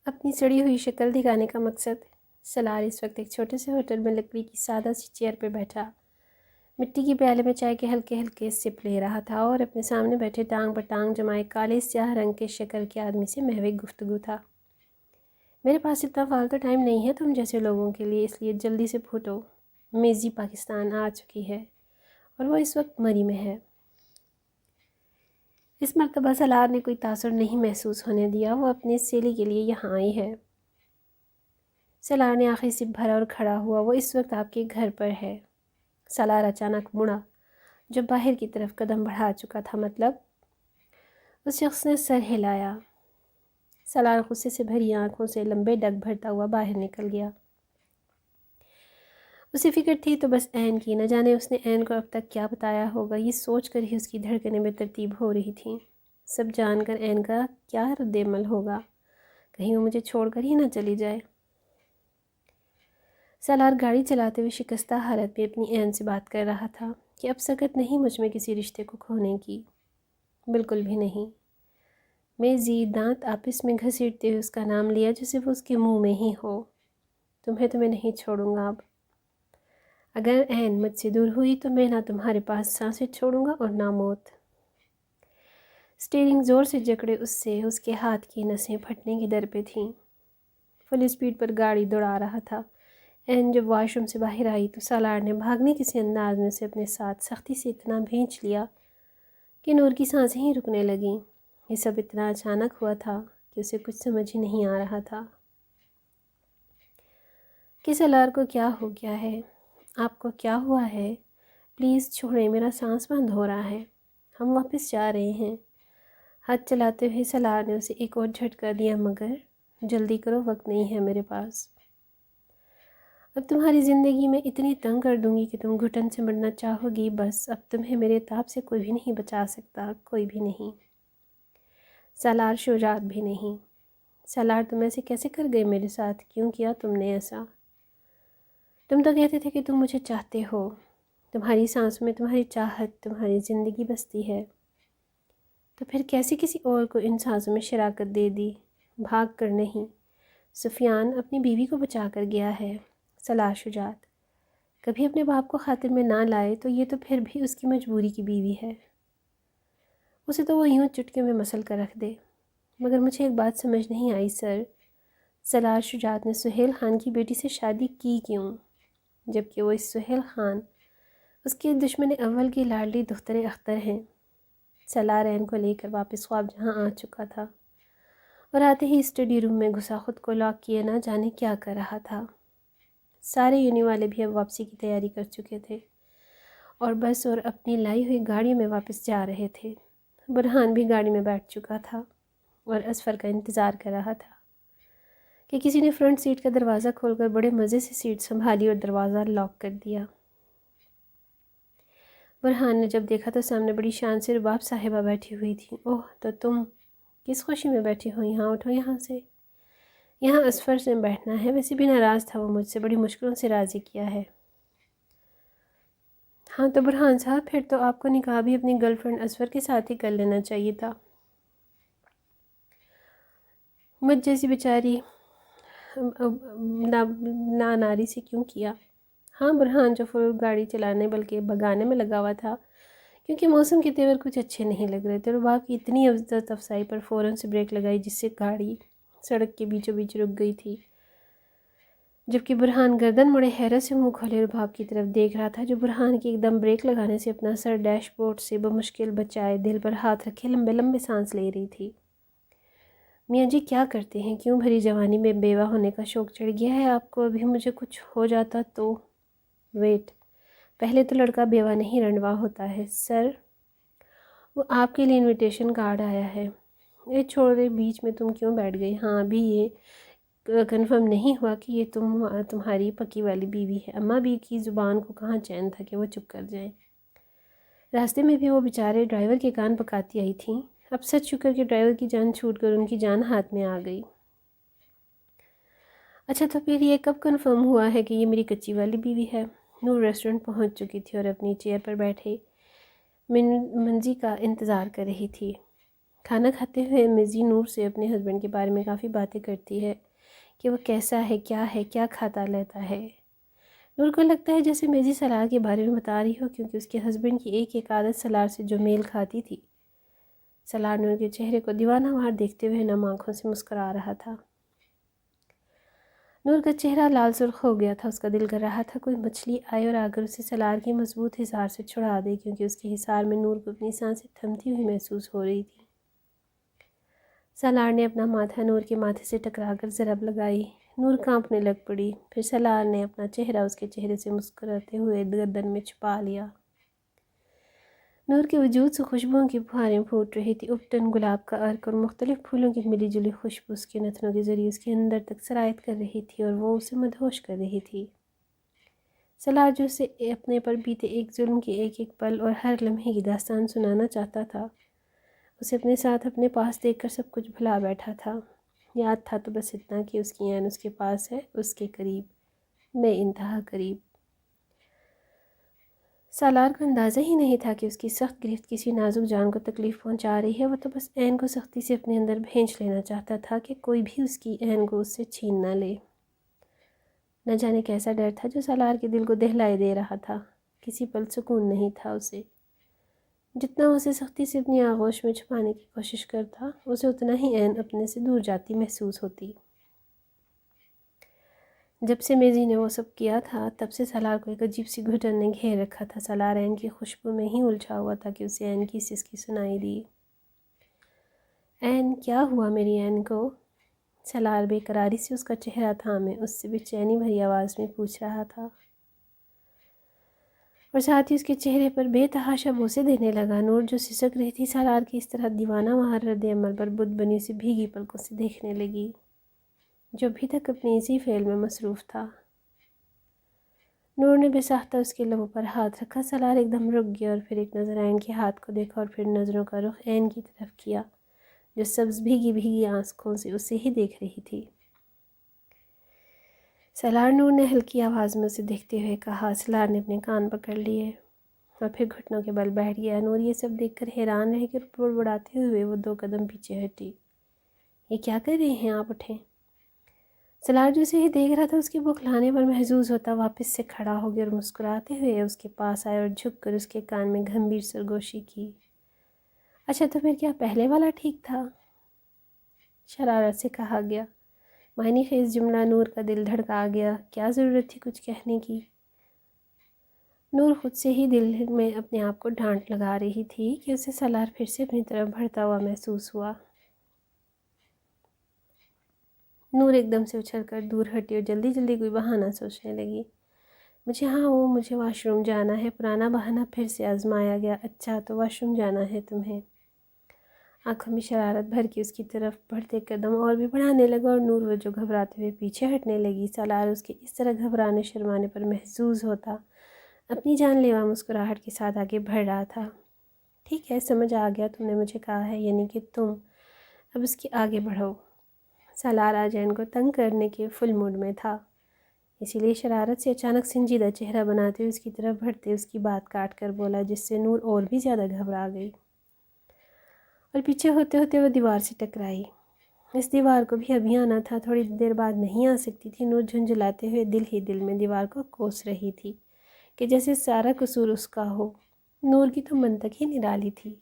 اپنی سڑی ہوئی شکل دکھانے کا مقصد؟ سلار اس وقت ایک چھوٹے سے ہوٹل میں لکڑی کی سادہ سی چیئر پہ بیٹھا مٹی کی پیالے میں چائے کے ہلکے ہلکے سپ لے رہا تھا اور اپنے سامنے بیٹھے ٹانگ پر ٹانگ جمائے کالے سیاہ رنگ کے شکل کے آدمی سے محو گفتگو تھا۔ میرے پاس اتنا فالتو ٹائم نہیں ہے تم جیسے لوگوں کے لیے، اس لیے جلدی سے پھوٹو۔ میزی پاکستان آ چکی ہے اور وہ اس وقت مری میں ہے۔ اس مرتبہ سلار نے کوئی تاثر نہیں محسوس ہونے دیا، وہ اپنے سیلی کے لیے یہاں آئی ہے۔ سلار نے آخری سپ بھرا اور کھڑا ہوا۔ وہ اس وقت آپ کے گھر پر ہے۔ سلار اچانک مڑا جو باہر کی طرف قدم بڑھا چکا تھا، مطلب اس شخص نے سر ہلایا۔ سلار غصے سے بھری آنکھوں سے لمبے ڈگ بھرتا ہوا باہر نکل گیا۔ اسے فکر تھی تو بس عین کی، نہ جانے اس نے عین کو اب تک کیا بتایا ہوگا۔ یہ سوچ کر ہی اس کی دھڑکنیں بے ترتیب ہو رہی تھیں۔ سب جان کر عین کا کیا رد عمل ہوگا؟ کہیں وہ مجھے چھوڑ کر ہی نہ چلی جائے۔ سالار گاڑی چلاتے ہوئے شکستہ حالت میں اپنی عین سے بات کر رہا تھا کہ اب سکت نہیں مجھ میں کسی رشتے کو کھونے کی، بالکل بھی نہیں۔ میزی دانت آپس میں گھسیٹتے ہوئے اس کا نام لیا جیسے وہ اس کے منہ میں ہی ہو۔ تمہیں تو میں نہیں چھوڑوں گا اب۔ اگر عین مجھ سے دور ہوئی تو میں نہ تمہارے پاس سانسیں چھوڑوں گا اور نہ موت۔ اسٹیئرنگ زور سے جکڑے اس کے ہاتھ کی نسیں پھٹنے کی در پہ تھیں۔ فل اسپیڈ پر گاڑی دوڑا رہا تھا۔ عین جب واش روم سے باہر آئی تو سالار نے بھاگنے کسی انداز میں اسے اپنے ساتھ سختی سے اتنا بھینچ لیا کہ نور کی سانسیں ہی رکنے لگیں۔ یہ سب اتنا اچانک ہوا تھا کہ اسے کچھ سمجھ ہی نہیں آ رہا تھا کہ سالار کو کیا ہو گیا ہے۔ آپ کو کیا ہوا ہے؟ پلیز چھوڑیں، میرا سانس بند ہو رہا ہے، ہم واپس جا رہے ہیں۔ ہاتھ چلاتے ہوئے سالار نے اسے ایک اور جھٹکا دیا، مگر جلدی کرو، وقت نہیں ہے میرے پاس۔ اب تمہاری زندگی میں اتنی تنگ کر دوں گی کہ تم گھٹن سے مرنا چاہو گی، بس اب تمہیں میرے تاب سے کوئی بھی نہیں بچا سکتا، کوئی بھی نہیں، سالار شجاعت بھی نہیں۔ سالار تم ایسے کیسے کر گئے میرے ساتھ؟ کیوں کیا تم نے ایسا؟ تم تو کہتے تھے کہ تم مجھے چاہتے ہو، تمہاری سانسوں میں تمہاری چاہت، تمہاری زندگی بستی ہے، تو پھر کیسے کسی اور کو ان سانسوں میں شراکت دے دی؟ بھاگ کر نہیں، سفیان اپنی بیوی کو بچا کر گیا ہے۔ سالار شجاعت کبھی اپنے باپ کو خاطر میں نہ لائے تو یہ تو پھر بھی اس کی مجبوری کی بیوی ہے، اسے تو وہ یوں چٹکے میں مسل کر رکھ دے۔ مگر مجھے ایک بات سمجھ نہیں آئی سر، سالار شجاعت نے سہیل خان کی بیٹی سے شادی کی کیوں، جبکہ وہ اس سہیل خان اس کے دشمن اول کی لاڈلی دختر اختر ہیں۔ سالار عین کو لے کر واپس خواب جہاں آ چکا تھا اور آتے ہی اسٹڈی روم میں گھسا خود کو لاک کیے نہ جانے کیا کر رہا تھا۔ سارے یونی والے بھی اب واپسی کی تیاری کر چکے تھے اور بس اور اپنی لائی ہوئی گاڑیوں میں واپس جا رہے تھے۔ برہان بھی گاڑی میں بیٹھ چکا تھا اور اصفر کا انتظار کر رہا تھا کہ کسی نے فرنٹ سیٹ کا دروازہ کھول کر بڑے مزے سے سیٹ سنبھالی اور دروازہ لاک کر دیا۔ برہان نے جب دیکھا تو سامنے بڑی شان سے رباب صاحبہ بیٹھی ہوئی تھی۔ اوہ، تو تم کس خوشی میں بیٹھی ہو یہاں؟ اٹھو یہاں سے، یہاں اصفر سے بیٹھنا ہے، ویسے بھی ناراض تھا وہ مجھ سے، بڑی مشکلوں سے راضی کیا ہے۔ ہاں تو برہان صاحب، پھر تو آپ کو نکاح بھی اپنی گرل فرینڈ اصفر کے ساتھ ہی کر لینا چاہیے تھا، مجھ جیسی بیچاری ناری سے کیوں کیا؟ ہاں برہان جو فل گاڑی چلانے بلکہ بھگانے میں لگا ہوا تھا کیونکہ موسم کے تیور کچھ اچھے نہیں لگ رہے تھے، رباب کی اتنی عزت افزائی پر فوراً سے بریک لگائی جس سے گاڑی سڑک کے بیچوں بیچ رک گئی تھی، جبکہ برہان گردن مڑے حیرت سے منہ کھولے رباب کی طرف دیکھ رہا تھا جو برہان کی ایک دم بریک لگانے سے اپنا سر ڈیش بورڈ سے بمشکل بچائے دل پر ہاتھ رکھے لمبے لمبے سانس لے رہی تھی۔ میاں جی کیا کرتے ہیں؟ کیوں بھری جوانی میں بیوہ ہونے کا شوق چڑھ گیا ہے آپ کو؟ ابھی مجھے کچھ ہو جاتا تو؟ ویٹ، پہلے تو لڑکا بیوہ نہیں رنڈوا ہوتا ہے سر، وہ آپ کے لیے انویٹیشن کارڈ آیا ہے۔ یہ چھوڑ دے، بیچ میں تم کیوں بیٹھ گئی؟ ہاں ابھی یہ کنفرم نہیں ہوا کہ یہ تمہاری پکی والی بیوی ہے۔ اماں بھی کی زبان کو کہاں چین تھا کہ وہ چپ کر جائیں، راستے میں بھی وہ بیچارے ڈرائیور کے کان پکاتی آئی تھیں، اب سچ شکر کہ ڈرائیور کی جان چھوٹ کر ان کی جان ہاتھ میں آ گئی۔ اچھا تو پھر یہ کب کنفرم ہوا ہے کہ یہ میری کچی والی بیوی ہے؟ نور ریسٹورنٹ پہنچ چکی تھی اور اپنی چیئر پر بیٹھے منزی کا انتظار کر رہی تھی۔ کھانا کھاتے ہوئے میزی نور سے اپنے ہسبینڈ کے بارے میں کافی باتیں کرتی ہے کہ وہ کیسا ہے کیا کھاتا لیتا ہے۔ نور کو لگتا ہے جیسے میزی سلار کے بارے میں بتا رہی ہو، کیونکہ اس کے ہسبینڈ کی ایک ایک عادت سلار سے جو میل کھاتی تھی۔ سلار نور کے چہرے کو دیوانہ وار دیکھتے ہوئے نم آنکھوں سے مسکرا رہا تھا۔ نور کا چہرہ لال سرخ ہو گیا تھا، اس کا دل کر رہا تھا کوئی مچھلی آئے اور آ کر اسے سلار کی مضبوط حصار سے چھڑا دے، کیونکہ اس کے حصار میں نور کو اپنی سانسیں تھمتی ہوئی محسوس ہو رہی تھی۔ سلار نے اپنا ماتھا نور کے ماتھے سے ٹکرا کر ضرب لگائی۔ نور کانپنے لگ پڑی، پھر سلار نے اپنا چہرہ اس کے چہرے سے مسکراتے ہوئے گردن میں چھپا لیا۔ نور کے وجود سے خوشبوؤں کی بخاریں پھوٹ رہی تھی، اپٹن، گلاب کا عرق اور مختلف پھولوں کی ملی جلی خوشبو اس کے نتنوں کے ذریعے اس کے اندر تک سرایت کر رہی تھی اور وہ اسے مدہوش کر رہی تھی۔ سلار جو اسے اپنے پر بیتے ایک ظلم کے ایک ایک پل اور ہر لمحے کی داستان سنانا چاہتا تھا، اسے اپنے ساتھ اپنے پاس دیکھ کر سب کچھ بھلا بیٹھا تھا۔ یاد تھا تو بس اتنا کہ اس کی عین اس کے پاس ہے، اس کے قریب، بے انتہا قریب۔ سالار کو اندازہ ہی نہیں تھا کہ اس کی سخت گرفت کسی نازک جان کو تکلیف پہنچا رہی ہے، وہ تو بس عین کو سختی سے اپنے اندر بھینچ لینا چاہتا تھا کہ کوئی بھی اس کی عین کو اس سے چھین نہ لے۔ نہ جانے کیسا ڈر تھا جو سالار کے دل کو دہلائے دے رہا تھا، کسی پل سکون نہیں تھا اسے۔ جتنا اسے سختی سے اپنی آغوش میں چھپانے کی کوشش کرتا، اسے اتنا ہی عین اپنے سے دور جاتی محسوس ہوتی۔ جب سے میزی نے وہ سب کیا تھا، تب سے سالار کو ایک عجیب سی گھٹن نے گھیر رکھا تھا۔ سالار عین کی خوشبو میں ہی الجھا ہوا تھا کہ اسے عین کی سسکی سنائی دی۔ عین، کیا ہوا میری عین کو؟ سالار بے قراری سے اس کا چہرہ تھامے اس سے بے چینی بھری آواز میں پوچھ رہا تھا، اور ساتھ ہی اس کے چہرے پر بے تحاشا بوسے دینے لگا۔ نور جو سسک رہی تھی سالار کی اس طرح دیوانہ وار رد عمل پر، بت بنی اسے بھیگی پلکوں سے دیکھنے لگی، جو ابھی تک اپنی اسی فعل میں مصروف تھا۔ نور نے بے ساختہ اس کے لبوں پر ہاتھ رکھا۔ سالار ایک دم رک گیا اور پھر ایک نظر عین کے ہاتھ کو دیکھا اور پھر نظروں کا رخ عین کی طرف کیا، جو سبز بھیگی بھیگی آنکھوں سے اسے ہی دیکھ رہی تھی۔ سالار، نور نے ہلکی آواز میں اسے دیکھتے ہوئے کہا۔ سالار نے اپنے کان پکڑ لیے اور پھر گھٹنوں کے بل بیٹھ گیا۔ نور یہ سب دیکھ کر حیران رہ کر بڑبڑاتے ہوئے وہ 2 قدم پیچھے ہٹی۔ یہ کیا کر رہے ہیں آپ؟ اٹھیں۔ سالار جو اسے ہی دیکھ رہا تھا، اس کے بوکھلانے پر محظوظ ہوتا واپس سے کھڑا ہو گیا اور مسکراتے ہوئے اس کے پاس آیا اور جھک کر اس کے کان میں گھمبیر سرگوشی کی۔ اچھا تو پھر کیا پہلے والا ٹھیک تھا؟ شرارت سے کہا گیا۔ معنی خیز جملہ نور کا دل دھڑکا گیا۔ کیا ضرورت تھی کچھ کہنے کی؟ نور خود سے ہی دل میں اپنے آپ کو ڈانٹ لگا رہی تھی کہ اسے سالار پھر سے اپنی طرف بڑھتا ہوا محسوس ہوا۔ نور ایک دم سے اچھل کر دور ہٹی اور جلدی جلدی کوئی بہانہ سوچنے لگی۔ مجھے واش روم جانا ہے۔ پرانا بہانہ پھر سے آزمایا گیا۔ اچھا تو واش روم جانا ہے تمہیں؟ آنکھوں میں شرارت بھر کے اس کی طرف بڑھتے قدم اور بھی بڑھانے لگا اور نور وہ جو گھبراتے ہوئے پیچھے ہٹنے لگی۔ سالار اس کے اس طرح گھبرانے شرمانے پر محظوظ ہوتا اپنی جان لیوا مسکراہٹ کے ساتھ آگے بڑھ رہا تھا۔ ٹھیک ہے، سمجھ آ گیا، تم نے مجھے کہا ہے، یعنی کہ تم اب اس کے آگے بڑھو۔ سالار آج عین کو تنگ کرنے کے فل موڈ میں تھا، اسی لیے شرارت سے اچانک سنجیدہ چہرہ بناتے ہوئے اس کی طرف بڑھتے اس کی بات کاٹ کر بولا، جس سے نور اور بھی زیادہ گھبرا گئی اور پیچھے ہوتے ہوتے وہ دیوار سے ٹکرائی۔ اس دیوار کو بھی ابھی آنا تھا، تھوڑی دیر بعد نہیں آ سکتی تھی۔ نور جھنجھلاتے ہوئے دل ہی دل میں دیوار کو کوس رہی تھی کہ جیسے سارا قصور اس کا ہو۔ نور کی تو منطق ہی نرالی تھی۔